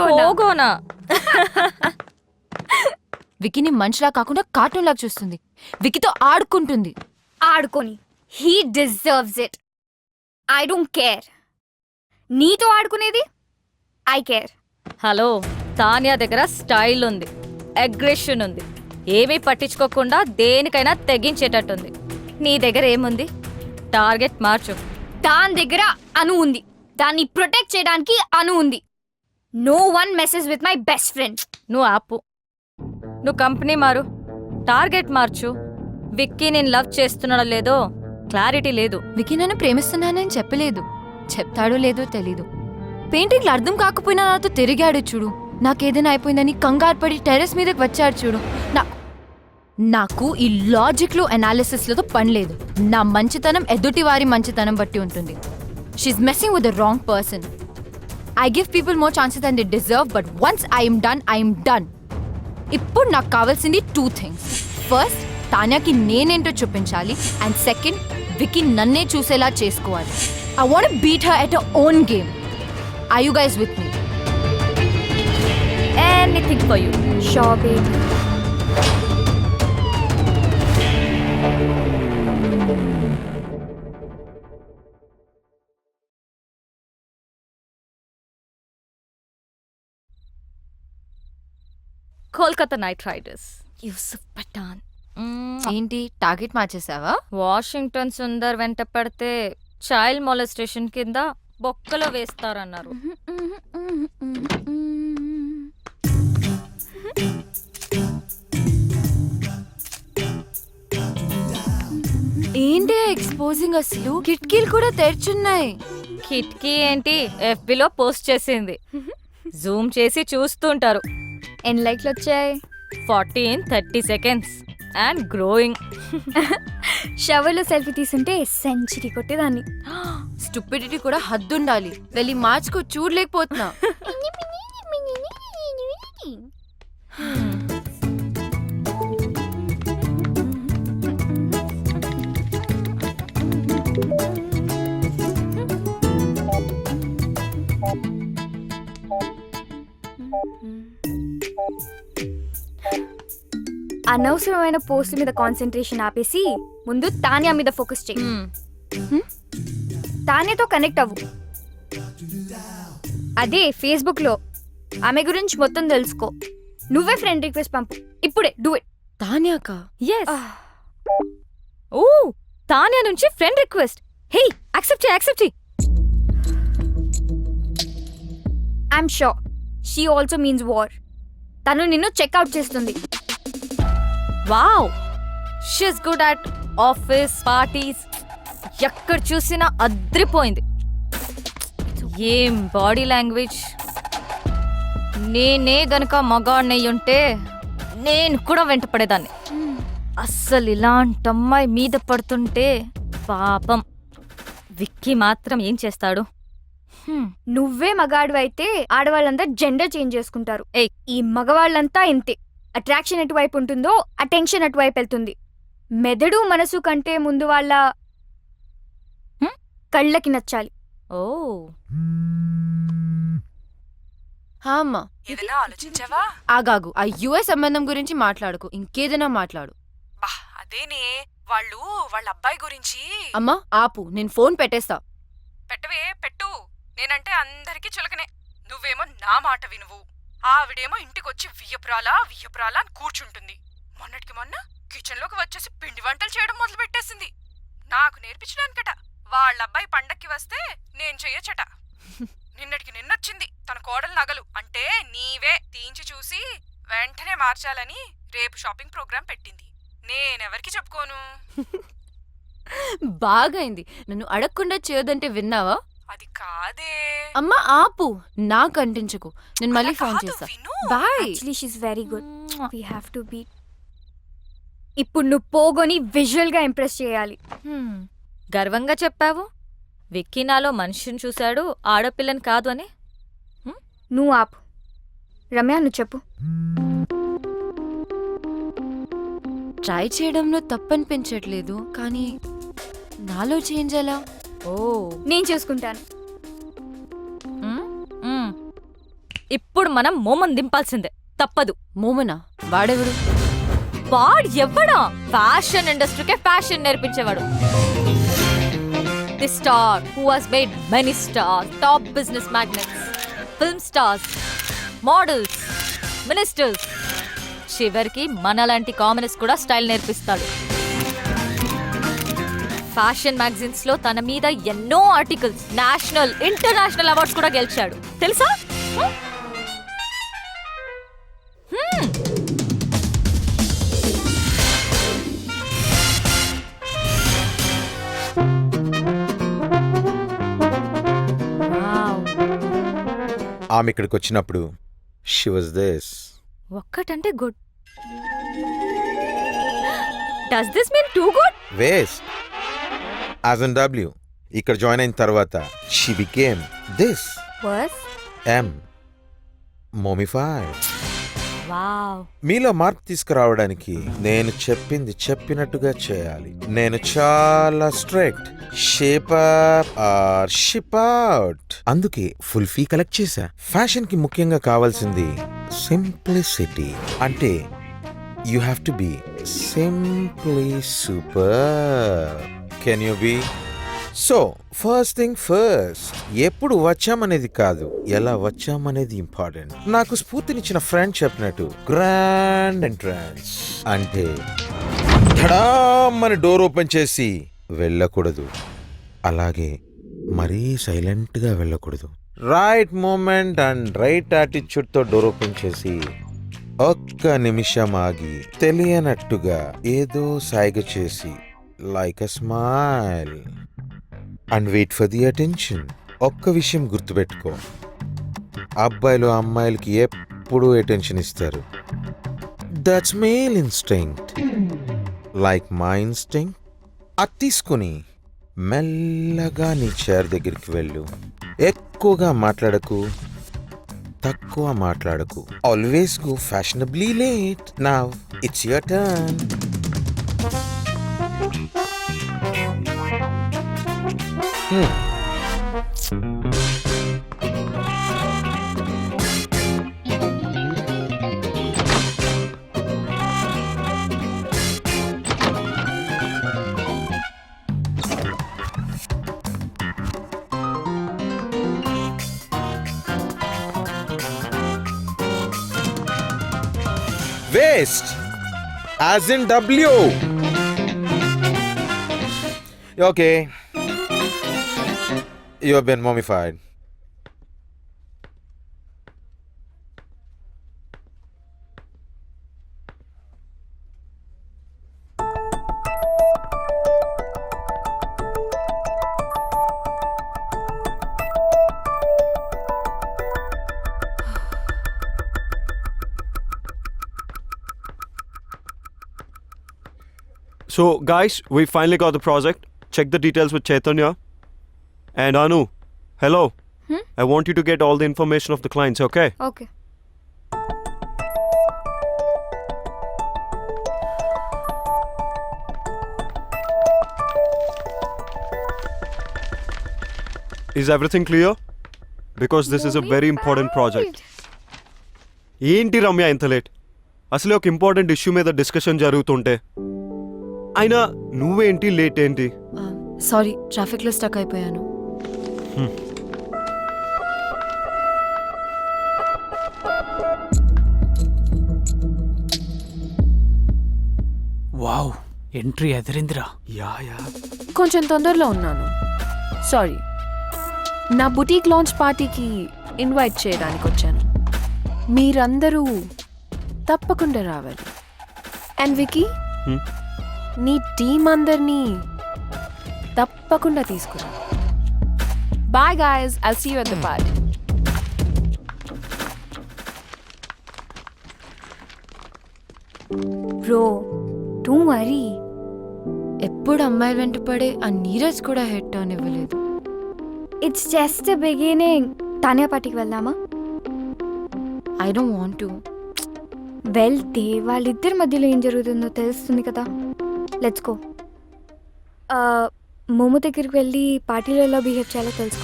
పోగోనా వికీని మనిషిలా కాకుండా కార్టూన్ లాగా చూస్తుంది. వికీతో ఆడుకుంటుంది. ఆడుకొని he deserves it. I don't care. నీతో ఆడుకునేది ఐ కేర్. హలో, తానియా దగ్గర స్టైల్ ఉంది, అగ్రెషన్ ఉంది, ఏమీ పట్టించుకోకుండా దేనికైనా తెగించేటట్టుంది. నీ దగ్గర ఏముంది? టార్గెట్ మార్చు. దాని దగ్గర అను ఉంది, దాన్ని ప్రొటెక్ట్ చేయడానికి అను ఉంది. No one message with my best friend. నువ్వు ఆపు. నువ్వు కంపెనీ మారు, టార్గెట్ మార్చు. విక్కీ నేను లవ్ చేస్తున్నాడో లేదో క్లారిటీ లేదు. వికీ నన్ను ప్రేమిస్తున్నానని చెప్పలేదు. చెప్తాడో లేదో తెలీదు. పెయింటింగ్లు అర్థం కాకపోయినా నాతో తిరిగాడు చూడు. నాకేదైనా అయిపోయిందని కంగారు పడి టెర్రస్ మీదకి వచ్చాడు చూడు. నాకు ఈ లాజిక్లు అనాలిసిస్లతో పని లేదు. నా మంచితనం ఎదుటి వారి మంచితనం బట్టి ఉంటుంది. She's messing with the wrong person. I give people more chances than they deserve, but once I'm done. ఇప్పుడు నాకు కావాల్సింది 2 things. ఫస్ట్, తాన్యాకి నేనేంటో చూపించాలి. అండ్ సెకండ్, వికీ నన్నే చూసేలా చేసుకోవాలి. I want beat her at her own game. Are you guys with me? Anything for you. Sure baby. Kolkata knight riders, Yusuf Pathan. ఏంటి target మార్చేసావా? Washington Sundar వెంట పడితే చైల్డ్ మొలెస్టేషన్ కింద బొక్కలో వేస్తారన్నారు. ఏంటి ఎక్స్పోజింగ్? అసలు కిటికీలు కూడా తెరిచున్నాయి. కిట్కీ ఏంటి, ఎఫ్బిలో పోస్ట్ చేసింది. జూమ్ చేసి చూస్తుంటారు. ఎన్ని లైక్లు వచ్చాయి? 40 in 30 seconds అండ్ గ్రోయింగ్. షవర్లో సెల్ఫీ తీసుంటే సెంచరీ కొట్టేదాన్ని. స్టూపిడిటీ కూడా హద్దుండాలి. వెళ్ళి మార్చుకో, చూడలేకపోతున్నా. అనవసరమైన పోస్ట్ మీద కాన్సన్ట్రేషన్ ఆపేసి ముందు తాన్యా మీద ఫోకస్ చేయి. తాన్యాతో కనెక్ట్ అవ్వు. అదే ఫేస్బుక్ లో ఆమె గురించి మొత్తం తెలుసుకో. నువ్వే ఫ్రెండ్ రిక్వెస్ట్ పంపు ఇప్పుడే. Do it. తాన్యాకా? yes. ఓ, తాన్యా నుంచి ఫ్రెండ్ రిక్వెస్ట్. హే, యాక్సెప్ట్ చేయి. I'm sure she also means war. తను నిన్ను చెక్అవుట్ చేస్తుంది. Wow, she's good at office parties. ఎక్కడ చూసినా అద్రిపోయింది. ఏం బాడీ లాంగ్వేజ్. నేనే గనక మగాడినయ్యుంటే నేను కూడా వెంట పడేదాన్ని. అస్సలు ఇలాంటి అమ్మాయి మీద పడుతుంటే పాపం. విక్కీ మాత్రం ఏం చేస్తాడు? నువ్వే మగాడు అయితే ఆడవాళ్ళంతా జెండర్ చేంజ్ చేసుకుంటారు. ఈ మగవాళ్ళంతా ఇంతే. అట్రాక్షన్ ఎటువైపు ఉంటుందో అటెన్షన్ అటువైపు వెళ్తుంది. మెదడు మనసు కంటే ముందు వాళ్ళ కళ్ళకి నచ్చాలి. ఓ, అమ్మా, ఏదైనా ఆలోచించావా? ఆగాగు. ఆ యుఎస్ సంబంధం గురించి మాట్లాడుకు, ఇంకేదైనా మాట్లాడు. బా, అదేనే వాళ్ళు వాళ్ళ అబ్బాయి గురించి. అమ్మా ఆపు, నేను ఫోన్ పెట్టేస్తా. పెట్టవే పెట్టు. నేనంటే అందరికీ చులకనే. నువ్వేమో నా మాట వినువు. ఆవిడేమో ఇంటికొచ్చి వియ్యపురాలా అని కూర్చుంటుంది. మొన్నటికి మొన్న కిచెన్లోకి వచ్చేసి పిండి వంటలు చేయడం మొదలు పెట్టేసింది. నాకు నేర్పించడానికట. వాళ్ళబ్బాయి పండక్కి వస్తే నేను చెయ్యొచ్చట. నిన్నటికి నిన్నొచ్చింది తన కోడలు నగలు అంటే నీవే తీయించి చూసి వెంటనే మార్చాలని రేపు షాపింగ్ ప్రోగ్రాం పెట్టింది. నేనెవరికి చెప్పుకోను. బాగైంది. నన్ను అడగకుండా చేయొద్దంటే విన్నావా? అది కాదే. అమ్మా ఆపు, నాకు అంటించకు. నేను మళ్ళీ ఫోన్ కాదు, చేస్తా. విను. Bye. Actually she's very good. We have to be. ఇప్పుడు నువ్వు పోగొని విజువల్ గా ఇంప్రెస్ చేయాలి. గర్వంగా చెప్పావు. విక్కీ నాలో మనిషిని చూశాడు, ఆడపిల్లని కాదు అని. నువ్వు ఆపు. రమ్య, నువ్వు చెప్పు. ట్రై చేయడంలో తప్పనిపించట్లేదు, కానీ నాలో చేంజ్ ఎలా? ఓ, నేను చేసుకుంటాను. ఇప్పుడు మనం మోమన్ దింపాల్సిందే, తప్పదు. మోమనా? వాడెవడు? వాడ్ ఎవ్వడా? ఫ్యాషన్ ఇండస్ట్రీకే ఫ్యాషన్ నేర్పించేవాడు. The star who has made many stars, top business magnates, film stars, models, ministers, చివరికి మనలాంటి కామనర్స్ కూడా స్టైల్ నేర్పిస్తాడు. ఫ్యాషన్ మ్యాగజైన్స్ లో తన మీద ఎన్నో ఆర్టికల్స్, నేషనల్ ఇంటర్నేషనల్ అవార్డ్స్ కూడా గెలిచాడు, తెలుసా? ఆమె ఇక్కడికి వచ్చినప్పుడు షీ వాజ్ దిస్. ఒక్కటంటే good. Does this mean too good? Waste. As in W. ఇక్కడ జాయిన్ అయిన తర్వాత షీ బికేమ్ దిస్. వర్స్ ఎం. మోమిఫైడ్. వావ్. మీలో మార్పు తీసుకురావడానికి నేను చెప్పింది చెప్పినట్టుగా చేయాలి. నేను చాలా strict. Shape up or ship out. అందుకే ఫుల్ ఫీ కలెక్ట్ చేశా. ఫ్యాషన్ కి ముఖ్యంగా కావాల్సింది సింప్లిసిటీ. అంటే you have to be simply super. Can you be? So first thing first, ఎప్పుడు వచ్చామనేది కాదు, ఎలా వచ్చామనేది ఇంపార్టెంట్. నాకు స్ఫూర్తినిచ్చిన ఫ్రెండ్ చెప్పినట్టు గ్రాండ్ ఎంట్రన్స్ అంటే ధడామని డోర్ ఓపెన్ చేసి వెళ్ళకూడదు, అలాగే మరీ సైలెంట్ గా వెళ్ళకూడదు. Right moment and right attitude తో డోర్ ఓపెన్ చేసి ఒక్క నిమిషం ఆగి తెలియనట్టుగా ఏదో సైగ చేసి like a smile and wait for the attention. ఒక్క విషయం గుర్తుపెట్టుకో, అబ్బాయిలు అమ్మాయిలకి ఎప్పుడూ అటెన్షన్ ఇస్తారు. That's male instinct, like my instinct. అది తీసుకుని మెల్లగా నీ చైర్ దగ్గరికి వెళ్ళు. ఎక్కువగా మాట్లాడకు, తక్కువ మాట్లాడకు. Always go fashionably late. Now it's your turn. Waste, as in W. Okay, you have been mummified. So, guys, we finally got the project. Check the details with Chaitanya. And Anu, hello. I want you to get all the information of the clients, okay? Okay. Is everything clear? Because this is a very important project. ఏంటి రమ్య ఇంత late? అసలే ఒక important issue మీద discussion జరుగుతుంటే అయినా నువ్వేంటి late ఏంటి? Sorry, traffic లో స్టక్ అయిపోయాను. వావ్, ఎంట్రీ ఎదిరిందిరా. యా కొంచెం తొందరలో ఉన్నాను, సారీ. నా బుటీక్ లాంచ్ పార్టీకి ఇన్వైట్ చేయడానికి వచ్చాను. మీరందరూ తప్పకుండా రావాలి. అండ్ వికీ, నీ టీం అందరినీ తప్పకుండా తీసుకురా. Bye guys, I'll see you at the party. Bro, don't worry. ఎప్పుడు అమ్మాయి వెంట పడే ఆ నీరజ్ కూడా హెడ్ టర్న్ ఇవ్వలేదు. It's just beginning. తానే పార్టీకి వెళ్దామా? I don't want to. వెళ్తే వాళ్ళిద్దరి మధ్యలో ఏం జరుగుతుందో తెలుస్తుంది కదా. Let's go. మోమో దగ్గరికి వెళ్ళి పార్టీలో ఎలా బిహేవ్ చేయాలో తెలుసుకో.